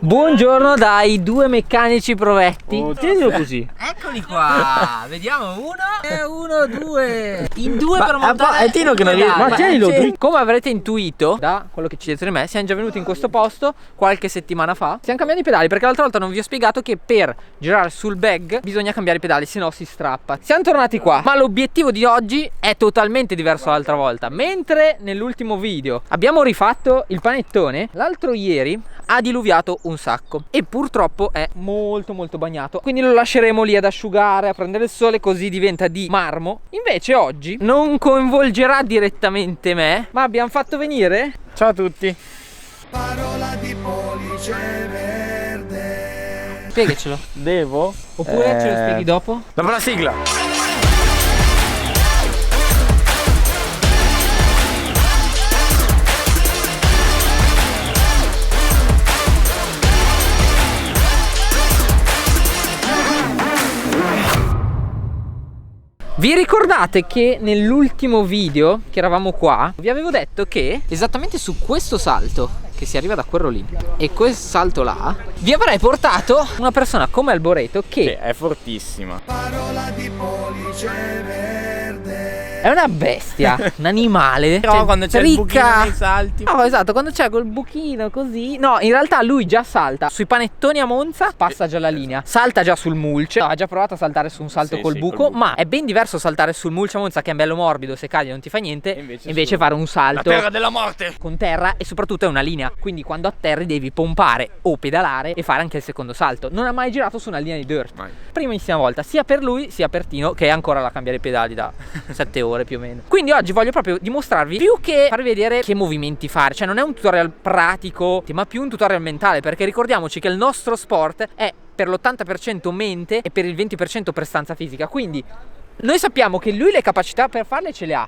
Buongiorno dai due meccanici provetti. Tienilo così. Eccoli qua. Vediamo uno, due. In due per montare. È Tino che non riesce. Ma tienilo dritto. Come avrete intuito da quello che ci dietro di me, siamo già venuti in questo posto qualche settimana fa. Stiamo cambiando i pedali perché l'altra volta non vi ho spiegato che per girare sul bag bisogna cambiare i pedali, se no si strappa. Siamo tornati qua, ma l'obiettivo di oggi è totalmente diverso dall'altra volta. Mentre nell'ultimo video abbiamo rifatto il panettone, l'altro ieri ha diluviato un sacco e purtroppo è molto bagnato, quindi lo lasceremo lì ad asciugare, a prendere il sole, così diventa di marmo. Invece oggi non coinvolgerà direttamente me, ma abbiamo fatto venire, Ciao a tutti. Parola di pollice verde. spiegacelo, Devo? oppure ce lo spieghi dopo? Dopo la sigla. Vi ricordate che nell'ultimo video che eravamo qua vi avevo detto che esattamente su questo salto, che si arriva da quel rollino, e quel salto là, vi avrei portato una persona come Alboreto che È fortissima. Parola di pollice verde. è una bestia, un animale. Però quando c'è il buchino ricca. nei salti. No, esatto, quando c'è quel buchino così. No, in realtà lui già salta sui panettoni a Monza, passa già la linea, salta già sul mulch. Ha già provato a saltare su un salto Sì, col sì, buco, col buco. ma è ben diverso saltare sul mulch a Monza, che è bello morbido, se cadi non ti fa niente, invece fare un La salto terra della morte. con terra, e soprattutto è una linea, quindi quando atterri devi pompare o pedalare e fare anche il secondo salto. Non ha mai girato su una linea di dirt. Mai. Primissima volta, sia per lui sia per Tino, che è ancora là a cambiare i pedali da 7 ore più o meno. Quindi oggi voglio proprio dimostrarvi, più che farvi vedere che movimenti fare, cioè non è un tutorial pratico, ma più un tutorial mentale, perché ricordiamoci che il nostro sport è per l'80% mente e per il 20% prestanza fisica. Quindi noi sappiamo che lui le capacità per farle ce le ha.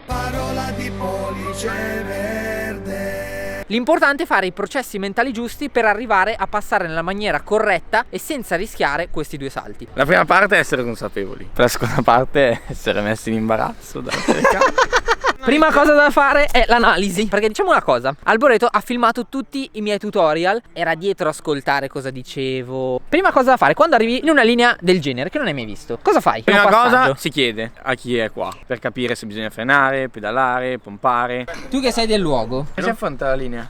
Parola di pollice verde. L'importante è fare i processi mentali giusti per arrivare a passare nella maniera corretta e senza rischiare questi due salti. La prima parte è essere consapevoli. La seconda parte è essere messi in imbarazzo dalla telecamera. Prima cosa da fare è l'analisi, perché diciamo una cosa, Alboreto ha filmato tutti i miei tutorial, era dietro a ascoltare cosa dicevo. Prima cosa da fare, quando arrivi in una linea del genere che non hai mai visto, cosa fai? Prima Primo passaggio. cosa si chiede a chi è qua per capire se bisogna frenare, pedalare, pompare. Tu che sei del luogo, E si affronta la linea.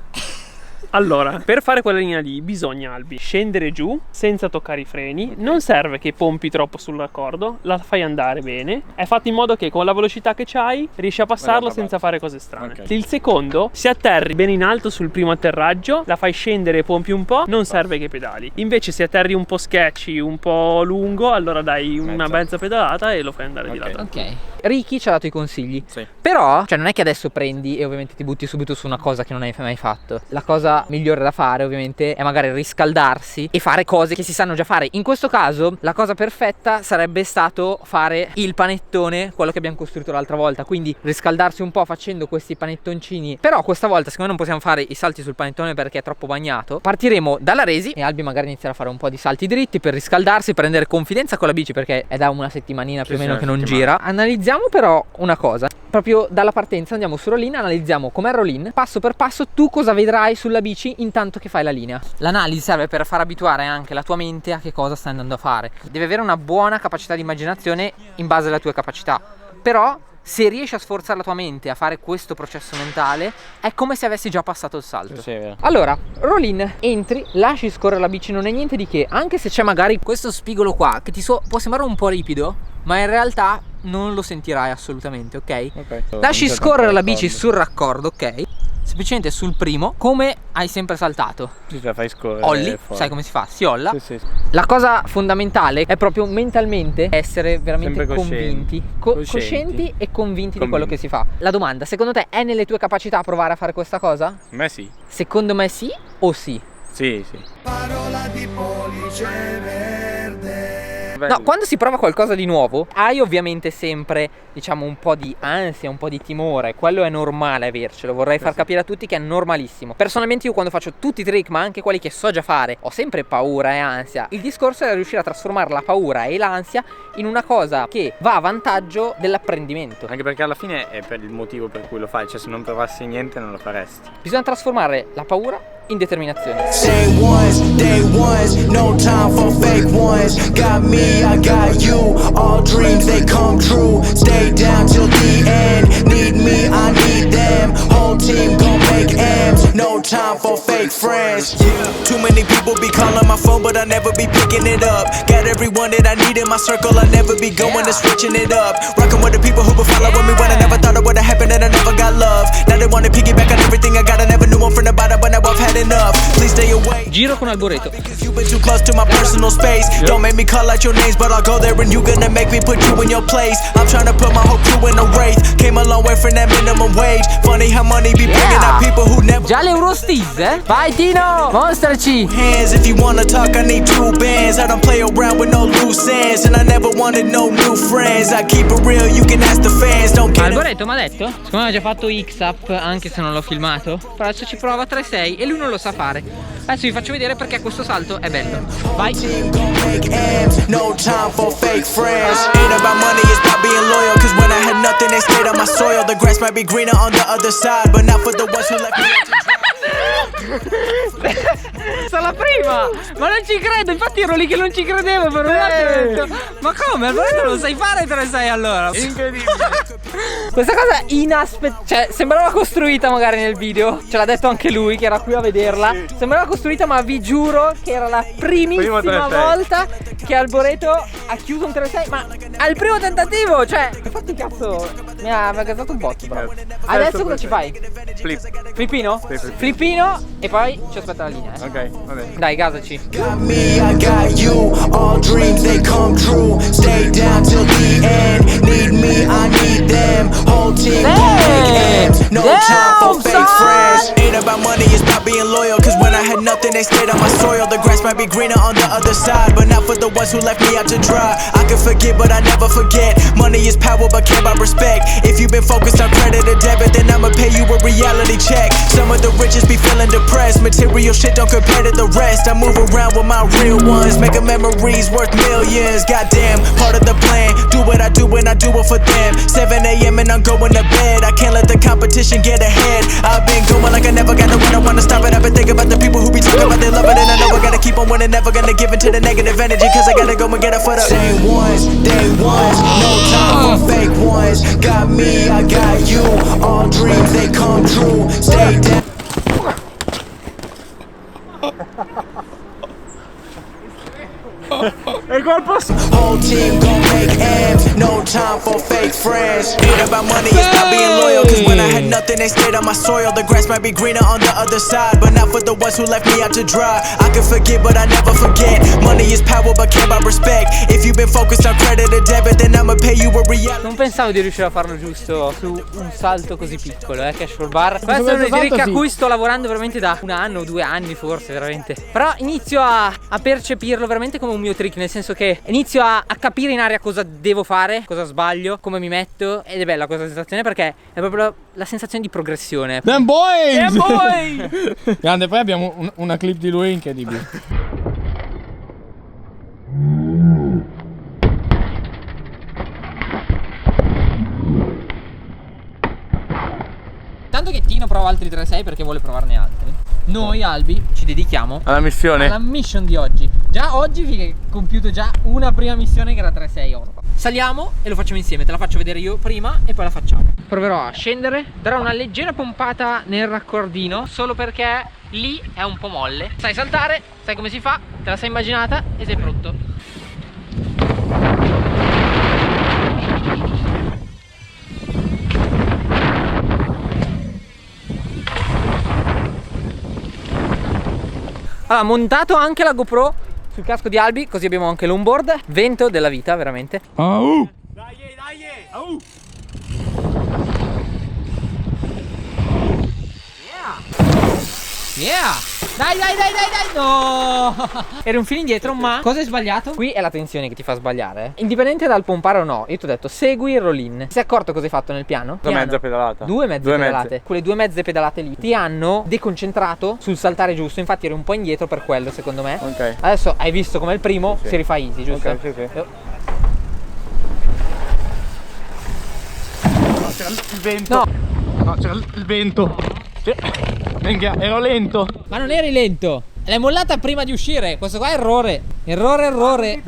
Allora, per fare quella linea lì bisogna, Albi, scendere giù senza toccare i freni. Non serve che pompi troppo sull'accordo, la fai andare bene. È fatto in modo che con la velocità che c'hai riesci a passarlo senza fare cose strane. Ok. Il secondo, se atterri bene in alto sul primo atterraggio, la fai scendere e pompi un po', non serve che pedali. Invece se atterri un po' sketchy, un po' lungo, allora dai una mezza pedalata e lo fai andare di Ok. là. ok. Ricky ci ha dato i consigli. Sì. Però, cioè non è che adesso prendi e ovviamente ti butti subito su una cosa che non hai mai fatto. La cosa migliore da fare ovviamente è magari riscaldarsi e fare cose che si sanno già fare. In questo caso la cosa perfetta sarebbe stato fare il panettone, quello che abbiamo costruito l'altra volta. Quindi riscaldarsi un po' facendo questi panettoncini. Però questa volta siccome non possiamo fare i salti sul panettone perché è troppo bagnato, partiremo dalla resi e Albi magari inizierà a fare un po' di salti dritti per riscaldarsi, prendere confidenza con la bici, perché è da una settimanina più o meno che non gira. Analizziamo però una cosa, proprio dalla partenza andiamo su rollin, analizziamo com'è il rollin, passo per passo tu cosa vedrai sulla bici intanto che fai la linea. L'analisi serve per far abituare anche la tua mente a che cosa stai andando a fare. Devi avere una buona capacità di immaginazione in base alle tue capacità, però se riesci a sforzare la tua mente a fare questo processo mentale è come se avessi già passato il salto. Sì, è vero. Allora, rollin, entri, lasci scorrere la bici, non è niente di che, anche se c'è magari questo spigolo qua che può sembrare un po' ripido, ma in realtà non lo sentirai assolutamente, ok? Lasci scorrere la bici sul raccordo, ok? Semplicemente sul primo, come hai sempre saltato. Sì, la fai scorrere. Olli, fuori. sai come si fa? Si olla. Sì. La cosa fondamentale è proprio mentalmente essere veramente Sempre convinti, coscienti. coscienti e convinti di quello che si fa. La domanda, secondo te è nelle tue capacità provare a fare questa cosa? A me sì. Secondo me sì o sì? Sì. Parola di pollice verde. bello. No, quando si prova qualcosa di nuovo, hai ovviamente sempre, diciamo, un po' di ansia, un po' di timore. Quello è normale avercelo, vorrei far capire a tutti che è normalissimo. Personalmente io quando faccio tutti i trick, ma anche quelli che so già fare, ho sempre paura e ansia. Il discorso è riuscire a trasformare la paura e l'ansia in una cosa che va a vantaggio dell'apprendimento. Anche perché alla fine è per il motivo per cui lo fai, cioè se non provassi niente non lo faresti. Bisogna trasformare la paura in determinazione. Day ones, no time for fake ones. Got me, I got you. All dreams they come true. Stay down till the end. Need me, I need them. Whole team gon' make M's. No time for fake friends. Too many people be calling my phone, but I never be picking it up. Got everyone that I need in my circle. I never be going to switching it up. Rocking with the people who been following me when I never thought it would've happened and I never got love. Now they wanna piggyback on everything I got. I never knew one from the bottom, but now I've had enough. Please stay away. Giro con Alboreto. You've been too close to my personal space. Don't make me call out your names, but I'll go there and you gonna make me put you in your place. I'm trying to put my whole crew in a wraith. Came a long way from that minimum wage. Funny how money be bringing out people who never. Già l'Eurosteez, eh? Vai Tino, mostraci. Hands, if you wanna talk, I need 2 bands. I don't play around with no loose ends, and I never wanted no new friends. I keep it real, you can ask the fans. Don't get it. Alboreto mi ha detto, siccome ha già fatto X-Up, anche se non l'ho filmato, però adesso ci prova 3-6 e lui non lo sa fare. Adesso vi faccio vedere perché questo salto è bello. Vai. Gon' make M's, no time for fake friends. Ain't about money, it's about being loyal. Cause when I had nothing, they stayed on my soil. The grass might be greener on the other side, but not for the ones who left me out to dry. La prima! Ma non ci credo, infatti ero lì che non ci credevo per un attimo ho detto, ma come? Alboreto non sai fare 3-6 allora? Incredibile. Questa cosa è inaspettata, cioè sembrava costruita magari nel video. Ce l'ha detto anche lui che era qui a vederla. Sembrava costruita, ma vi giuro che era la primissima 3-6. volta che Alboreto ha chiuso un 3-6. Ma al primo tentativo, cioè, infatti cazzo, mi ha gasato un botto, bravo. Adesso cosa ci fai? Flip. Flippino? Sì. Flippino e poi ci aspetta la linea, eh. Ok, va bene. Dai, gasaci. Got me, I got you. All dreams they come true. Stay down till the end. Need me, I need them. Whole team gon' make M's. No time for fake friends. Ain't about money, it's about being loyal. Cause when I had nothing, they stayed on my soil. The grass might be greener on the other side, but not for the ones who left me out to dry. I can forget, but I never forget. Money is power, but care about respect. If you've been focused on credit or debit, then I'ma pay you a reality check. Some of the richest be feeling depressed. Material shit don't compare to the rest. I move around with my real ones, making memories worth millions. Goddamn, part of the plan. Do what I do when I do it for them. 7 a.m. and I'm going to bed. I can't let the competition get ahead. I've been going like I never got no one. I wanna stop it. I've been thinking about the people who be talking about they love it, and I know I gotta keep on winning. Never gonna give into the negative energy, cause I gotta go and get it for the same ones, day ones. No time for fake ones. Got me, I got you. All dreams they come true. Stay down. Whole team gon' make M's. No time for fake friends. Ain't about money, it's about being loyal. Cause when I had nothing, they stayed on my soil. The grass might be greener on the other side, but not for the ones who left me out to dry. I can forget, but I never forget. Money is power, but care about respect. If you've been focused on credit or debit, then I'ma pay you a reality. Non pensavo di riuscire a farlo giusto su un salto così piccolo, Casual Bar. Questo è uno dei trick a cui sto lavorando veramente da 1 anno, 2 anni forse, veramente. Però inizio a percepirlo veramente come un mio trick, nel senso che inizio a capire in aria cosa devo fare, cosa sbaglio, come mi metto. Ed è bella questa sensazione perché è proprio la sensazione di progressione. Damn boys! Yeah, boy! Grande, poi abbiamo una clip di lui incredibile. Tanto che Tino prova altri 3-6 perché vuole provarne altri. Noi Albi ci dedichiamo Alla missione. alla mission di oggi. Già oggi vi è compiuto già una prima missione che era 3-6 oro. Saliamo e lo facciamo insieme, te la faccio vedere io prima e poi la facciamo. Proverò a scendere, darò una leggera pompata nel raccordino, solo perché lì è un po' molle. Sai saltare, sai come si fa, te la sei immaginata e sei pronto. Allora, montato anche la GoPro sul casco di Albi, così abbiamo anche l'onboard. Vento della vita, veramente. Oh. Yeah! Dai, dai, dai, dai, dai! No! Eri un filo indietro, ma cosa hai sbagliato? Qui è la tensione che ti fa sbagliare. Indipendente dal pompare o no, io ti ho detto segui il roll-in. Ti sei accorto cosa hai fatto nel piano? Una mezza pedalata. Due mezze pedalate. Quelle 2 mezze pedalate lì ti hanno deconcentrato sul saltare giusto. Infatti eri un po' indietro per quello, secondo me. Ok. Adesso hai visto come il primo Sì. si rifà easy, giusto? Ok, sì, sì. No, c'era il vento. No. No, c'era il vento. Minchia, ero lento. Ma non eri lento. L'hai mollata prima di uscire. Questo qua è errore. Errore.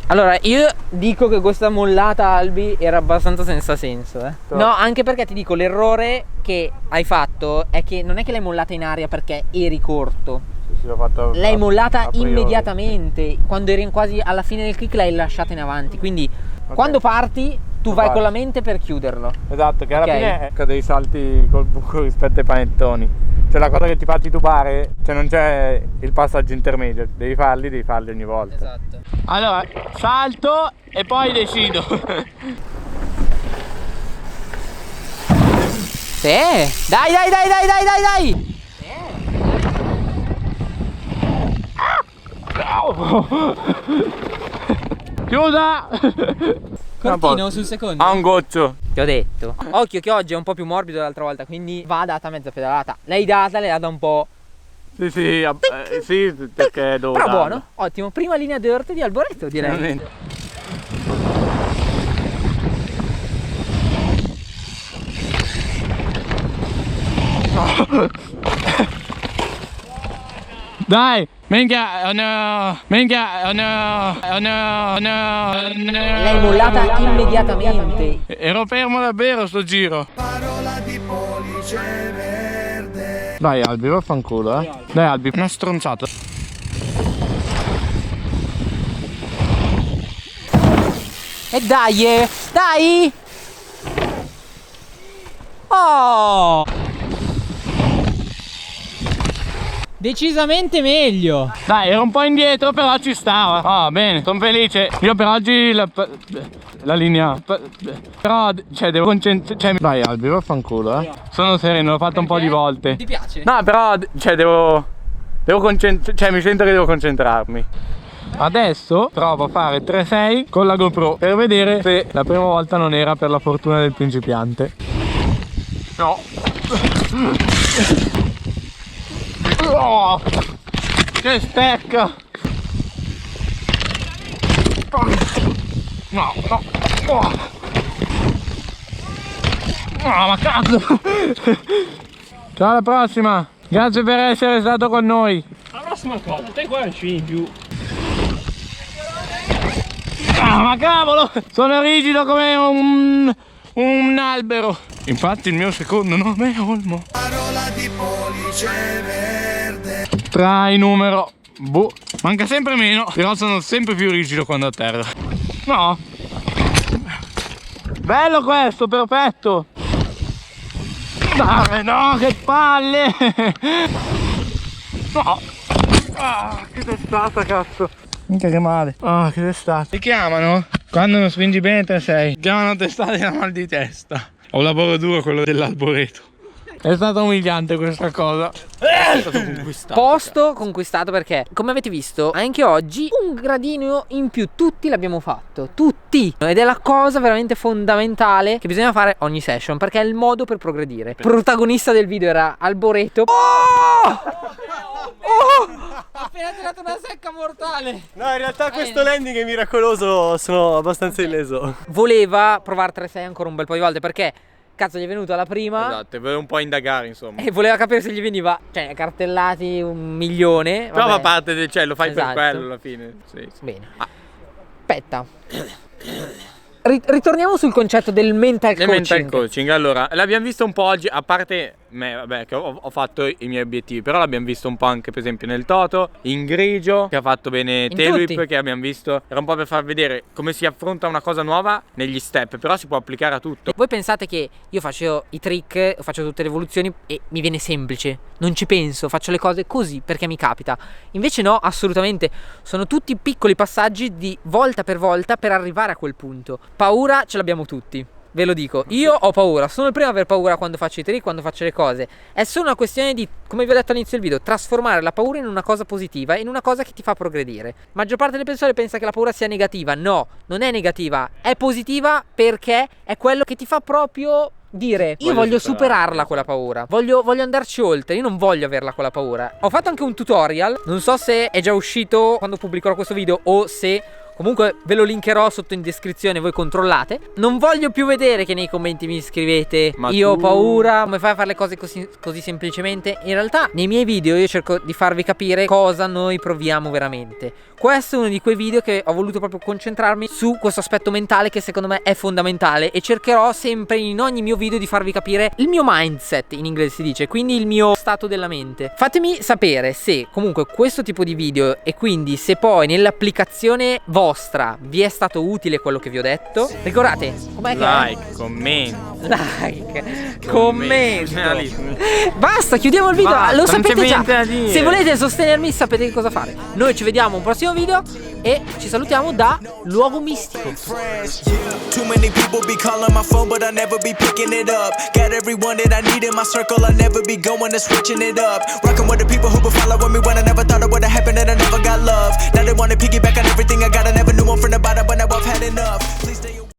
Allora, io dico che questa mollata, Albi, era abbastanza senza senso, No, anche perché ti dico, l'errore che hai fatto è che non è che l'hai mollata in aria perché eri corto. Sì, l'ho fatto L'hai mollata a priori. immediatamente. Quando eri quasi alla fine del kick l'hai lasciata in avanti. Quindi quando parti tu vai parti. con la mente per chiuderlo. Esatto, che alla Ok. fine è dei salti col buco rispetto ai panettoni. Cioè la cosa che ti fa titubare, cioè non c'è il passaggio intermedio, devi farli ogni volta. Esatto. Allora, salto e poi decido. Sì. Dai, dai, dai, dai, dai, dai, dai. Chiusa! Cortino sul secondo. Ha un goccio. Ti ho detto. Occhio che oggi è un po' più morbido dell'altra volta, quindi va data mezza pedalata. L'hai data un po'. Sì, sì, perché devo Però darlo. buono, ottimo. Prima linea dirt di Alboreto, direi. Veramente. Dai! Minchia, no! Minchia, no! L'hai mollata immediatamente. Ero fermo davvero sto giro. Dai Albi, vaffanculo, Dai Albi, una stronzata. E dai, dai! Oh! Decisamente meglio. Dai, ero un po' indietro, però ci stava. Ah, bene, sono felice. Io per oggi la linea. Però, cioè, devo concentrarmi. Dai Albi, vaffanculo, Sono sereno, l'ho fatto un po' di volte. Ti piace? No, però, cioè, devo cioè, mi sento che devo concentrarmi. Adesso provo a fare 3-6 con la GoPro per vedere se la prima volta non era per la fortuna del principiante. No. Oh, che stecca. No. Oh. No, ma cazzo. Ciao, alla prossima. Grazie per essere stato con noi. La prossima cosa, te qua ci in giù. Ah, ma cavolo! Sono rigido come un albero. Infatti il mio secondo nome è Olmo. Trai numero. Boh. Manca sempre meno. Però sono sempre più rigido quando a terra. No. Bello questo, perfetto. Dai, no, che palle. No. Ah, che testata, cazzo. Minchia che male. Ah, che testata. Si chiamano? Quando non spingi bene 3-6. Si chiamano testate da mal di testa. Ho un lavoro duro quello dell'Alboreto. È stata umiliante questa cosa. È stato conquistato. Posto conquistato perché, come avete visto, anche oggi un gradino in più. Tutti l'abbiamo fatto. Tutti. Ed è la cosa veramente fondamentale che bisogna fare ogni session, perché è il modo per progredire. Protagonista del video era Alboreto. Oh! Ha appena tirato una secca mortale. No, in realtà questo landing è miracoloso, sono abbastanza illeso. Voleva provare 3-6 ancora un bel po' di volte perché cazzo gli è venuto alla prima. Esatto, volevo un po' indagare, insomma. E voleva capire se gli veniva, cioè, cartellati 1.000.000. Però vabbè. fa parte del, cioè, lo fai Esatto. per quello alla fine. Sì. Bene. Aspetta. Ritorniamo sul concetto del mental Il coaching. mental coaching, allora, l'abbiamo visto un po' oggi, a parte me, vabbè, che ho fatto i miei obiettivi, però l'abbiamo visto un po' anche per esempio nel Toto, in Grigio, che ha fatto bene Tailwhip, tutti. che abbiamo visto, era un po' per far vedere come si affronta una cosa nuova negli step, però si può applicare a tutto. Voi pensate che io faccio i trick, faccio tutte le evoluzioni e mi viene semplice, non ci penso, faccio le cose così perché mi capita. Invece no, assolutamente, sono tutti piccoli passaggi di volta per volta per arrivare a quel punto. Paura ce l'abbiamo tutti. ve lo dico, io ho paura, sono il primo a aver paura quando faccio i trick, quando faccio le cose. È solo una questione di, come vi ho detto all'inizio del video, trasformare la paura in una cosa positiva, in una cosa che ti fa progredire. Maggior parte delle persone pensa che la paura sia negativa. No, non è negativa, è positiva, perché è quello che ti fa proprio dire: io voglio superarla quella paura, voglio andarci oltre, io non voglio averla quella paura. Ho fatto anche un tutorial, non so se è già uscito quando pubblicherò questo video o se comunque ve lo linkerò sotto in descrizione, voi controllate. Non voglio più vedere che nei commenti mi scrivete: ma io ho paura, come fai a fare le cose così semplicemente? In realtà nei miei video io cerco di farvi capire cosa noi proviamo veramente. Questo è uno di quei video che ho voluto proprio concentrarmi su questo aspetto mentale, che secondo me è fondamentale, e cercherò sempre in ogni mio video di farvi capire il mio mindset, in inglese si dice, quindi il mio stato della mente. Fatemi sapere se comunque questo tipo di video, e quindi se poi nell'applicazione vostra vi è stato utile quello che vi ho detto. Ricordate, com'è che like, commento, basta, chiudiamo il video. Basta, lo non c'è sapete già. niente da dire. Se volete sostenermi sapete che cosa fare. Noi ci vediamo a un prossimo video e ci salutiamo da Luogo Mistico. Too many people be calling my phone, but I never be picking it up. Got everyone that I need in my circle, I never be going and switching it up. Rocking with the people who been following me when I never thought it would have happened, and I never got love. Now they wanna piggyback on everything I got. I never knew one from the bottom, but now I've had enough. Please stay